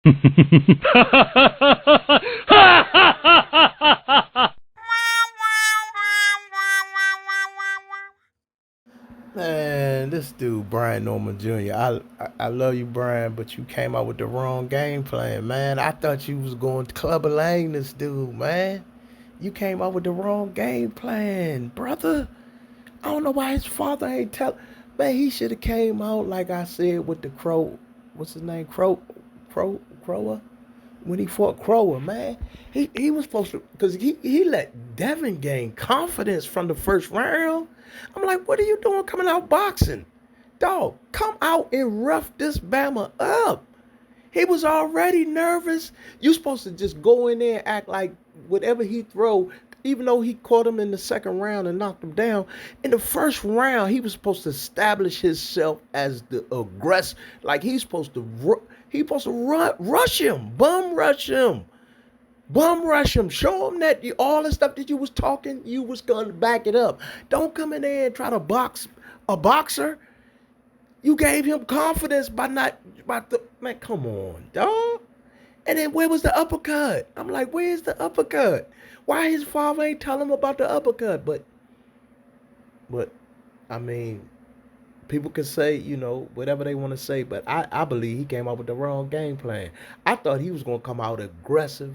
Man, this dude Brian Norman Jr. I love you, Brian, but you came out with the wrong game plan, man. I thought you was going to Clubber Lang this dude, man. You came out with the wrong game plan, brother. I don't know why his father ain't tell. Man, he should have came out like I said with the Crow. What's his name? Crower. When he fought Crower, man, he was supposed to because he let Devin gain confidence from the first round. I'm like, what are you doing coming out boxing, dog? Come out and rough this Bama up. He was already nervous. You supposed to just go in there and act like whatever he throw, even though he caught him in the second round and knocked him down. In the first round, he was supposed to establish himself as the aggressor. Like rush him, bum rush him. Show him that all the stuff that you was talking, you was gonna back it up. Don't come in there and try to box a boxer. You gave him confidence by not about the man. Come on, dog. And then where was the uppercut? I'm like, where's the uppercut? Why his father ain't tell him about the uppercut? But I mean, people can say, whatever they want to say, but I believe he came up with the wrong game plan. I thought he was gonna come out aggressive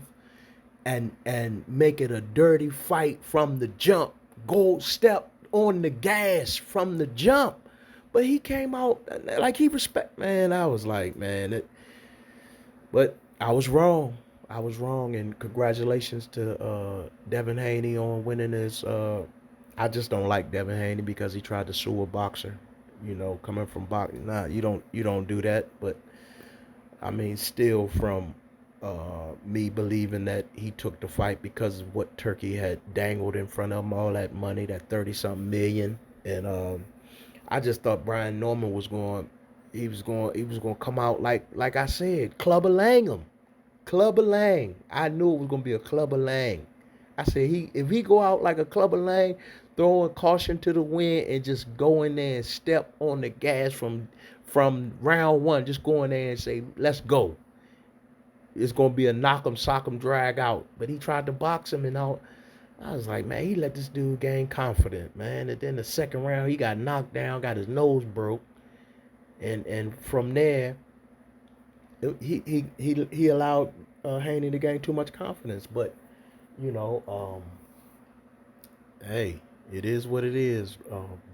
and make it a dirty fight from the jump. Go step on the gas from the jump. But he came out like he respect. Man, I was like, man, but I was wrong. I was wrong, and congratulations to Devin Haney on winning his. I just don't like Devin Haney because he tried to sue a boxer. Coming from boxing, nah, you don't do that. But I mean, still from me believing that he took the fight because of what Turkey had dangled in front of him, all that money, that 30-something million, and I just thought Brian Norman was going. He was going to come out like I said, Clubber Lang him. Clubber Lang. I knew it was going to be a Clubber Lang. I said if he go out like a Clubber Lang, throwing caution to the wind and just go in there and step on the gas from round one, just go in there and say, let's go. It's going to be a knock 'em, sock 'em, drag out. But he tried to box him and all. I was like, man, he let this dude gain confidence, man. And then the second round, he got knocked down, got his nose broke. And from there, he allowed Haney to gain too much confidence. But you know, hey, it is what it is.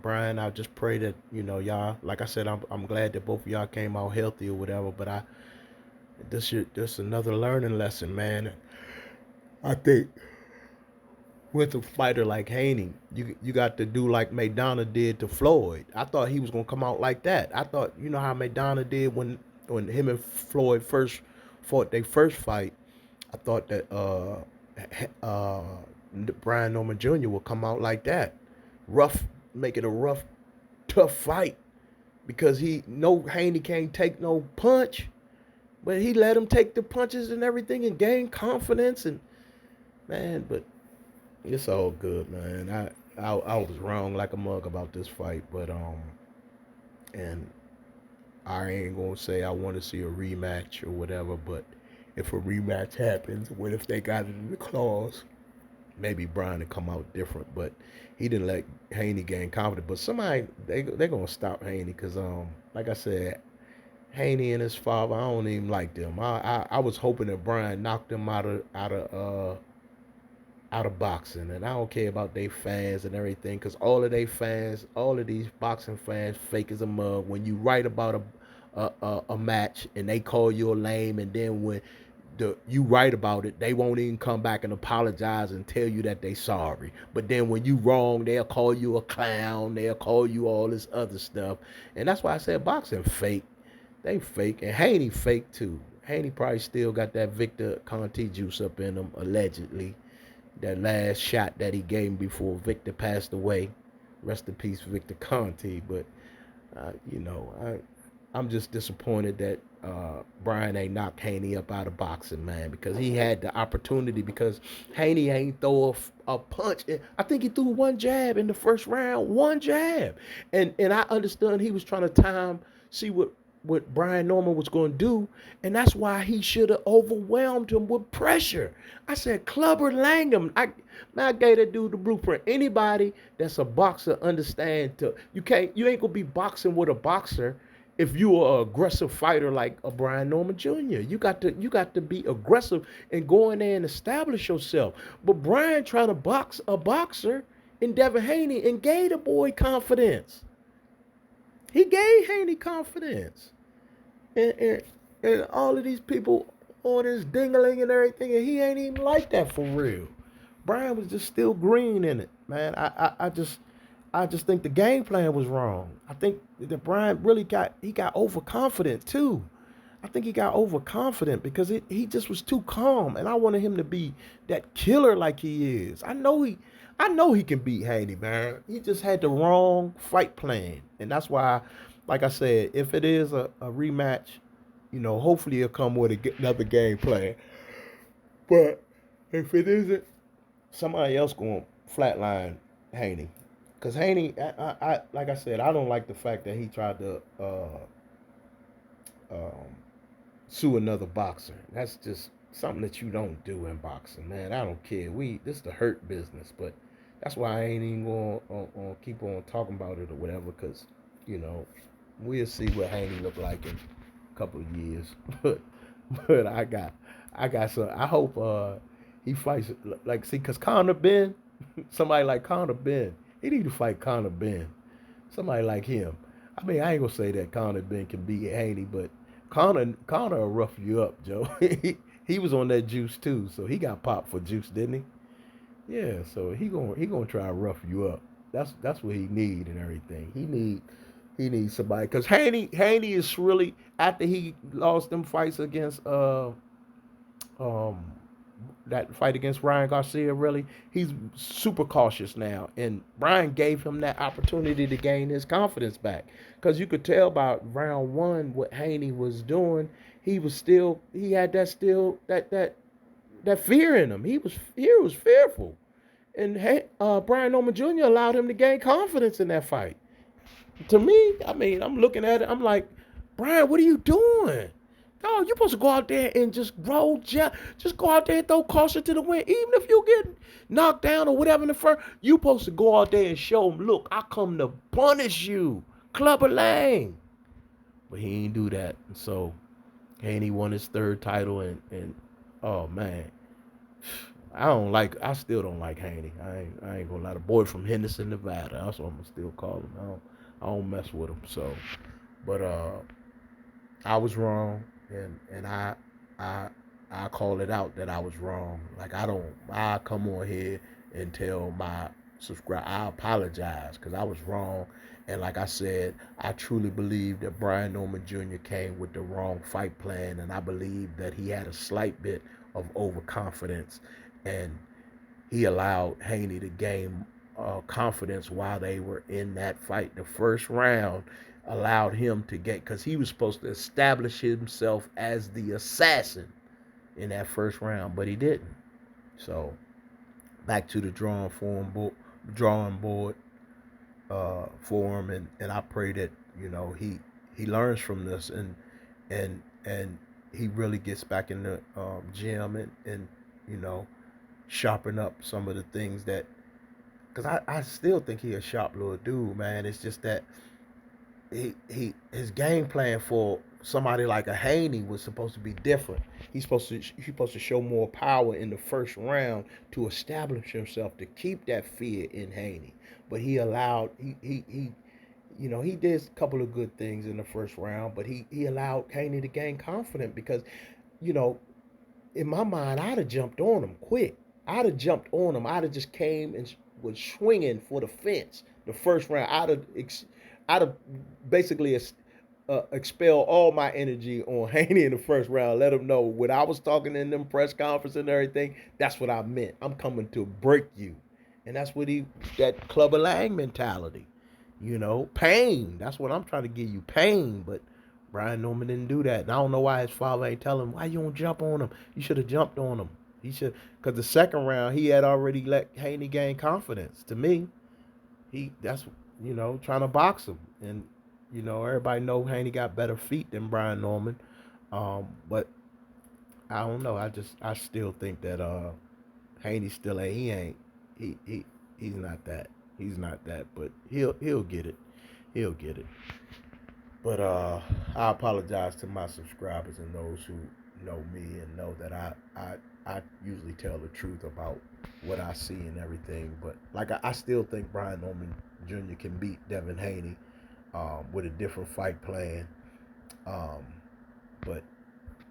Brian, I just pray that y'all. Like I said, I'm glad that both of y'all came out healthy or whatever. But this another learning lesson, man. I think with a fighter like Haney, you got to do like Maidana did to Floyd. I thought he was gonna come out like that. I thought how Maidana did when him and Floyd first fought their first fight. I thought that uh, Brian Norman Jr. would come out like that, rough, make it a rough, tough fight because he no Haney can't take no punch, but he let him take the punches and everything and gain confidence and man, but it's all good, man. I was wrong like a mug about this fight, but and I ain't gonna say I want to see a rematch or whatever, but if a rematch happens, what if they got it in the clause? Maybe Brian will come out different, but he didn't let Haney gain confidence. But somebody they gonna stop Haney because like I said, Haney and his father I don't even like them. I was hoping that Brian knocked them out of boxing, and I don't care about their fans and everything, because all of their fans, all of these boxing fans, fake as a mug. When you write about a match and they call you a lame, and then when you write about it, they won't even come back and apologize and tell you that they sorry. But then when you wrong, they'll call you a clown. They'll call you all this other stuff, and that's why I said boxing fake. They fake, and Haney fake too. Haney probably still got that Victor Conte juice up in him, allegedly. That last shot that he gave him before Victor passed away. Rest in peace, Victor Conte. But, I'm just disappointed that Brian ain't knocked Haney up out of boxing, man, because he had the opportunity, because Haney ain't throw a punch. I think he threw one jab in the first round, one jab. And I understood he was trying to see what what Brian Norman was going to do, and that's why he should have overwhelmed him with pressure. I said, Clubber Langham. I gave that dude the blueprint. Anybody that's a boxer understand you ain't gonna be boxing with a boxer if you are an aggressive fighter like a Brian Norman Jr. You got to be aggressive and go in there and establish yourself. But Brian trying to box a boxer in Devin Haney and gave the boy confidence. He gave Haney confidence. And all of these people on his dingling and everything, and he ain't even like that for real. Brian was just still green in it, man. I just think the game plan was wrong. I think that Brian really got overconfident too. I think he got overconfident because he just was too calm, and I wanted him to be that killer like he is. I know he can beat Haney, man. He just had the wrong fight plan, and that's why, like I said, if it is a rematch, hopefully it'll come with another game plan. But if it isn't, somebody else going to flatline Haney. Because Haney, I like I said, I don't like the fact that he tried to sue another boxer. That's just something that you don't do in boxing, man. I don't care. This is the hurt business, but that's why I ain't even going to keep on talking about it or whatever. Because we'll see what Haney look like in a couple of years. but I got some. I hope he fights because Conor Ben, somebody like Conor Ben, he need to fight Conor Ben. Somebody like him. I mean, I ain't gonna say that Conor Ben can beat Haney, but Conor will rough you up, Joe. he was on that juice too, so he got popped for juice, didn't he? Yeah, so he gonna try to rough you up. That's what he need and everything. He needs somebody because Haney is really, after he lost them fights against that fight against Ryan Garcia, really, he's super cautious now. And Brian gave him that opportunity to gain his confidence back. Because you could tell by round one what Haney was doing. He had that fear in him. He was fearful. And Brian Norman Jr. allowed him to gain confidence in that fight. To me, I mean, I'm looking at it, I'm like, Brian, what are you doing? No, you're supposed to go out there and just just go out there and throw caution to the wind. Even if you get knocked down or whatever in the first, you're supposed to go out there and show them, look, I come to punish you. Clubber Lang. But he ain't do that. And so Haney won his third title and oh man. I still don't like Haney. I ain't gonna lie. The boy from Henderson, Nevada. That's what I'm gonna still call him. I don't mess with him. So, but I was wrong, and I call it out that I was wrong. Like I come on here and tell my subscribe. I apologize because I was wrong. And like I said, I truly believe that Brian Norman Jr. came with the wrong fight plan, and I believe that he had a slight bit of overconfidence, and he allowed Haney to gain confidence while they were in that fight. The first round allowed him to get, because he was supposed to establish himself as the assassin in that first round, but he didn't. So back to the drawing board for him, and I pray that he learns from this and he really gets back in the gym and sharpen up some of the things that, because I still think he a sharp little dude, man. It's just that his game plan for somebody like a Haney was supposed to be different. He's supposed to show more power in the first round to establish himself, to keep that fear in Haney. But he allowed he did a couple of good things in the first round, but he allowed Haney to gain confidence because, in my mind, I'd have jumped on him quick. I'd have jumped on him. I'd have just came and was swinging for the fence the first round. I'd have basically expel all my energy on Haney in the first round. Let him know when I was talking in them press conference and everything, that's what I meant. I'm coming to break you. And that's what that Clubber Lang mentality. Pain. That's what I'm trying to give you, pain. But Brian Norman didn't do that. And I don't know why his father ain't telling him, why you don't jump on him? You should have jumped on him. He should, because the second round, he had already let Haney gain confidence. To me, that's trying to box him. And, You know, everybody know Haney got better feet than Brian Norman. But I don't know. I still think that Haney still ain't. He's not that. He's not that. But he'll get it. He'll get it. But I apologize to my subscribers and those who know me and know that I usually tell the truth about what I see and everything. But like I still think Brian Norman Jr. can beat Devin Haney with a different fight plan. Um, but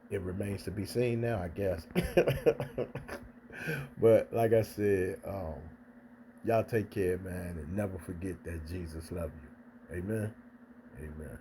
it remains to be seen now, I guess. But like I said, y'all take care, man, and never forget that Jesus loves you. Amen. Amen.